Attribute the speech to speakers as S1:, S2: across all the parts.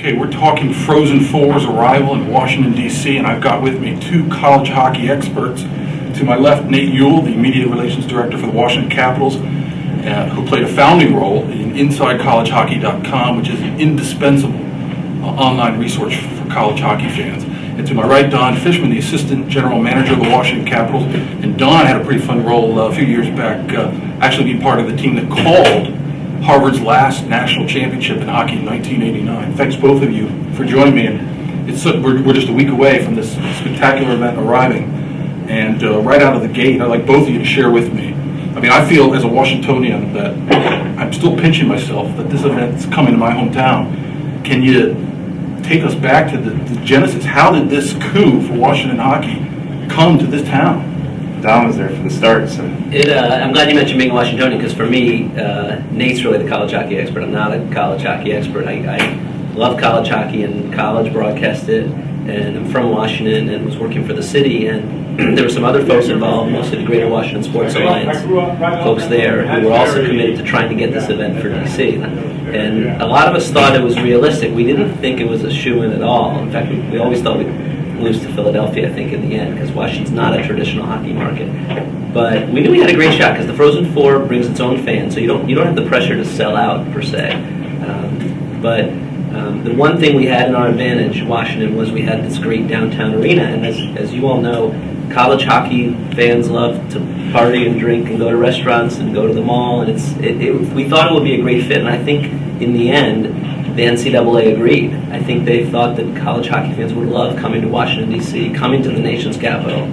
S1: Okay, we're talking Frozen Four's arrival in Washington, D.C., and I've got with me two college hockey experts. To my left, Nate Ewell, the Media Relations Director for the Washington Capitals, who played a founding role in InsideCollegeHockey.com, which is an indispensable online resource for college hockey fans. And to my right, Don Fishman, the Assistant General Manager of the Washington Capitals. And Don had a pretty fun role a few years back, actually being part of the team that called Harvard's last national championship in hockey in 1989. Thanks both of you for joining me. And we're just a week away from this spectacular event arriving. And right out of the gate, I'd like both of you to share with me. I mean, I feel as a Washingtonian that I'm still pinching myself that this event's coming to my hometown. Can you take us back to the genesis? How did this coup for Washington hockey come to this town?
S2: Don was there for the start, so.
S3: I'm glad you mentioned being a Washingtonian, because for me, Nate's really the college hockey expert. I'm not a college hockey expert. I love college hockey and college, broadcast it, and I'm from Washington and was working for the city, and there were some other folks involved, mostly the Greater Washington Sports Alliance folks there, who were also committed to trying to get this event for DC. And a lot of us thought it was realistic. We didn't think it was a shoo-in at all. In fact, we always thought we'd lose to Philadelphia, I think, in the end, because Washington's not a traditional hockey market. But we knew we had a great shot, because the Frozen Four brings its own fans, so you don't have the pressure to sell out, per se. But the one thing we had in our advantage, Washington, was we had this great downtown arena, and as you all know, college hockey fans love to party and drink and go to restaurants and go to the mall, and we thought it would be a great fit, and I think in the end, the NCAA agreed. I think they thought that college hockey fans would love coming to Washington, D.C., coming to the nation's capital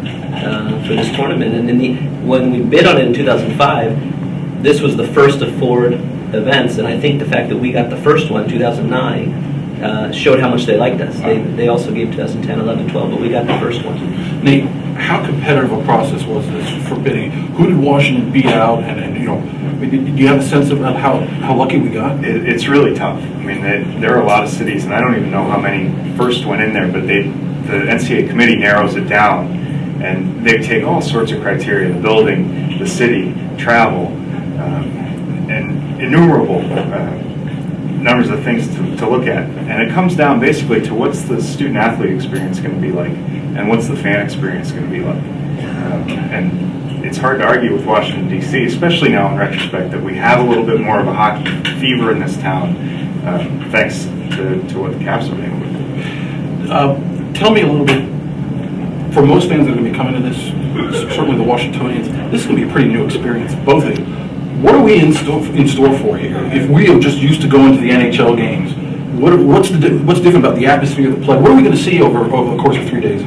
S3: for this tournament. And when we bid on it in 2005, this was the first of 4 events, and I think the fact that we got the first one, 2009, showed how much they liked us. They also gave 2010, 11, 12, but we got the first one.
S1: Nate, how competitive a process was this for bidding? Who did Washington beat out, and do you have a sense of how lucky we got?
S2: It's really tough. I mean, there are a lot of cities, and I don't even know how many first went in there, but the NCAA committee narrows it down, and they take all sorts of criteria: the building, the city, travel, and innumerable numbers of things to look at. And it comes down basically to what's the student-athlete experience going to be like, and what's the fan experience going to be like. And it's hard to argue with Washington, D.C., especially now in retrospect, that we have a little bit more of a hockey fever in this town, thanks to what the Caps have been able to do.
S1: Tell me a little bit, for most fans that are going to be coming to this, certainly the Washingtonians, this is going to be a pretty new experience, both of you. What are we in store for here? If we are just used to going to the NHL games, what's different about the atmosphere of the play? What are we going to see over the course of 3 days?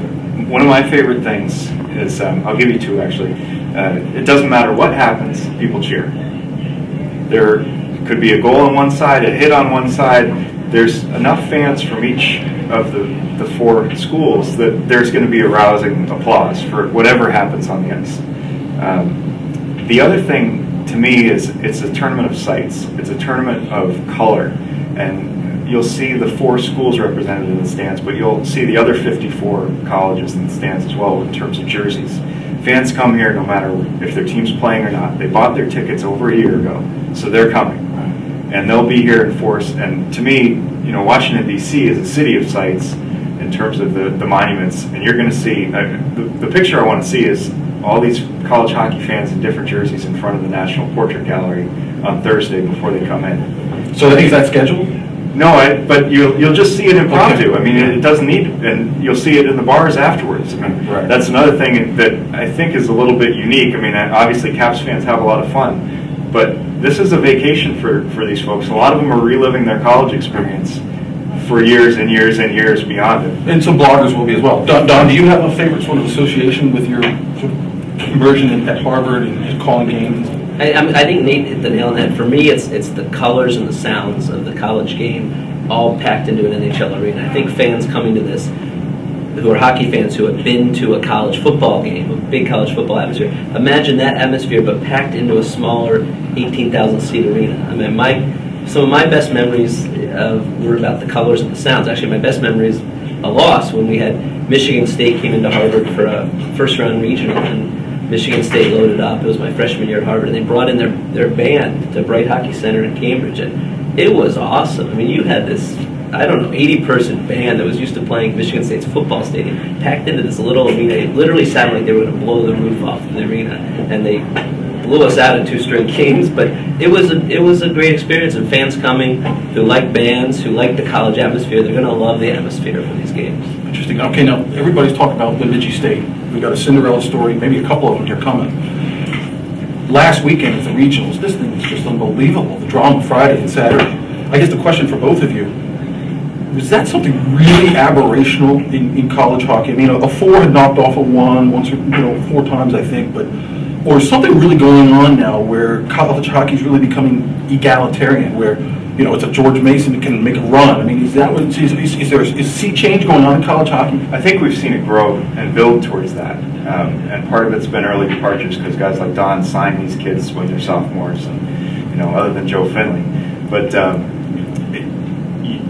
S2: One of my favorite things is, I'll give you 2 actually. It doesn't matter what happens, people cheer. There could be a goal on one side, a hit on one side. There's enough fans from each of the 4 schools that there's going to be a rousing applause for whatever happens on the ice. The other thing to me is it's a tournament of sights. It's a tournament of color, and you'll see the 4 schools represented in the stands, but you'll see the other 54 colleges in the stands as well in terms of jerseys. Fans come here no matter if their team's playing or not. They bought their tickets over a year ago, so they're coming, and they'll be here in force. And to me, Washington, D.C. is a city of sights in terms of the monuments, and you're going to see the picture I want to see is all these college hockey fans in different jerseys in front of the National Portrait Gallery on Thursday before they come in.
S1: So is that scheduled?
S2: No, but you'll just see it impromptu. Okay. I mean, it doesn't need, and you'll see it in the bars afterwards. I mean,
S1: right.
S2: That's another thing that I think is a little bit unique. I mean, obviously Caps fans have a lot of fun, but this is a vacation for these folks. A lot of them are reliving their college experience for years and years and years beyond it.
S1: And some bloggers will be as well. Don, do you have a favorite sort of association with your sort of immersion at Harvard and calling games?
S3: I think Nate hit the nail on the head. For me, it's the colors and the sounds of the college game all packed into an NHL arena. I think fans coming to this who are hockey fans who have been to a college football game, a big college football atmosphere, imagine that atmosphere but packed into a smaller 18,000 seat arena. I mean, some of my best memories were about the colors and the sounds. Actually, my best memory is a loss when we had Michigan State came into Harvard for a first-round regional, and Michigan State loaded up. It was my freshman year at Harvard, and they brought in their band to Bright Hockey Center in Cambridge, and it was awesome. I mean, you had this I don't know, 80-person band that was used to playing Michigan State's football stadium, packed into this little arena. It literally sounded like they were going to blow the roof off the arena, and they blew us out in 2 straight games. But it was a great experience, and fans coming who like bands, who like the college atmosphere, they're going to love the atmosphere for these games.
S1: Interesting. Okay, now everybody's talking about Bemidji State. We've got a Cinderella story, maybe a couple of them here coming. Last weekend at the regionals, this thing was just unbelievable. The drama Friday and Saturday. I guess the question for both of you, was that something really aberrational in college hockey? I mean, a 4 had knocked off a 1 once, or 4 times, I think, but or is something really going on now where college hockey is really becoming egalitarian, where it's a George Mason that can make a run? I mean, is that what is there a sea change going on in college hockey?
S2: I think we've seen it grow and build towards that, and part of it's been early departures because guys like Don sign these kids when they're sophomores, and other than Joe Finley, but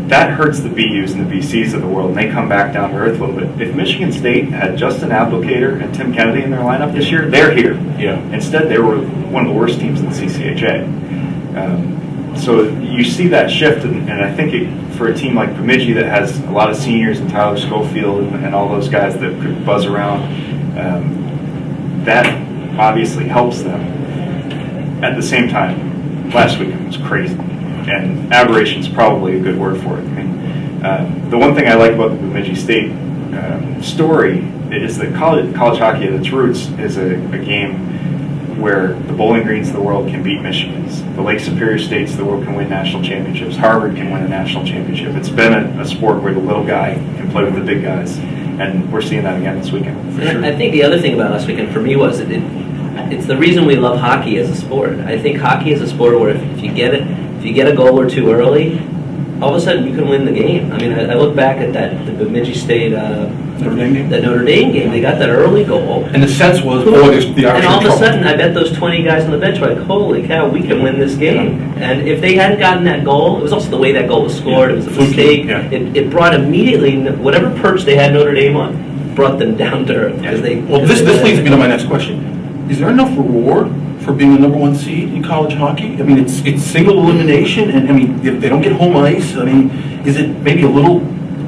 S2: that hurts the BUs and the BCs of the world, and they come back down to earth a little bit. If Michigan State had Justin Applicator and Tim Kennedy in their lineup this year, they're here.
S1: Yeah.
S2: Instead, they were one of the worst teams in the CCHA. So you see that shift, and I think for a team like Bemidji that has a lot of seniors and Tyler Schofield and all those guys that could buzz around, that obviously helps them. At the same time, last weekend was crazy. And aberration is probably a good word for it. I mean, the one thing I like about the Bemidji State story is that college hockey at its roots is a game where the Bowling Greens of the world can beat Michigans. The Lake Superior States of the world can win national championships. Harvard can win a national championship. It's been a sport where the little guy can play with the big guys, and we're seeing that again this weekend. For sure.
S3: I think the other thing about last weekend for me was it's the reason we love hockey as a sport. I think hockey is a sport where if you get a goal or 2 early, all of a sudden you can win the game. I mean, I look back at the Bemidji State Notre Dame game. They got that early goal,
S1: and the sense was, there's the Irish.
S3: And all of a sudden, I bet those 20 guys on the bench were like, "Holy cow, we can win this game!"
S1: Yeah.
S3: And if they hadn't gotten that goal, it was also the way that goal was scored. It was a mistake.
S1: Yeah.
S3: It brought immediately whatever perch they had Notre Dame on, brought them down to earth because they.
S1: Well, this leads me to my next question. Is there enough reward for being the number 1 seed in college hockey? I mean, it's single elimination, and I mean, if they don't get home ice, I mean, is it maybe a little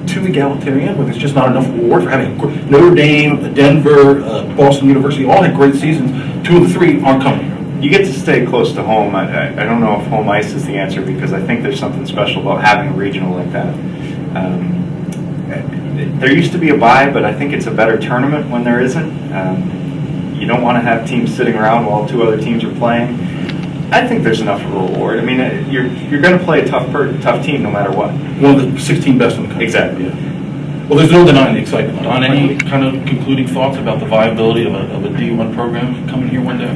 S1: too egalitarian, where there's just not enough reward for having Notre Dame, Denver, Boston University, all had great seasons. 2 of the 3 aren't coming.
S2: You get to stay close to home. I don't know if home ice is the answer, because I think there's something special about having a regional like that. There used to be a bye, but I think it's a better tournament when there isn't. You don't want to have teams sitting around while 2 other teams are playing. I think there's enough of a reward. I mean, you're going to play a tough team no matter what.
S1: One of the 16 best in the country.
S2: Exactly.
S1: Yeah. Well, there's no denying the excitement. Don, any kind of concluding thoughts about the viability of a D1 program coming here one day?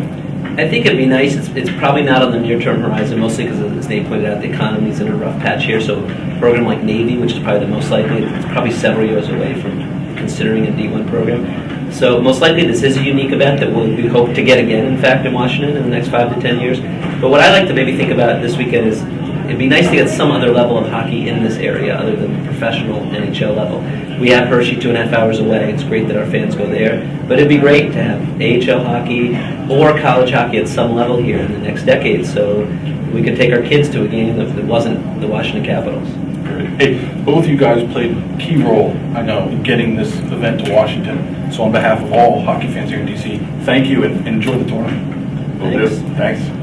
S3: I think it'd be nice. It's probably not on the near-term horizon, mostly because, as Nate pointed out, the economy's in a rough patch here. So a program like Navy, which is probably the most likely, it's probably several years away from considering a D1 program. So most likely this is a unique event that we hope to get again, in fact, in Washington in the next 5 to 10 years. But what I like to maybe think about this weekend is it'd be nice to get some other level of hockey in this area other than the professional NHL level. We have Hershey 2.5 hours away. It's great that our fans go there. But it'd be great to have AHL hockey or college hockey at some level here in the next decade, so we could take our kids to a game that wasn't the Washington Capitals.
S1: Hey, both of you guys played a key role, I know, in getting this event to Washington. So on behalf of all hockey fans here in D.C., thank you and enjoy the tournament.
S3: Thanks.
S1: Thanks.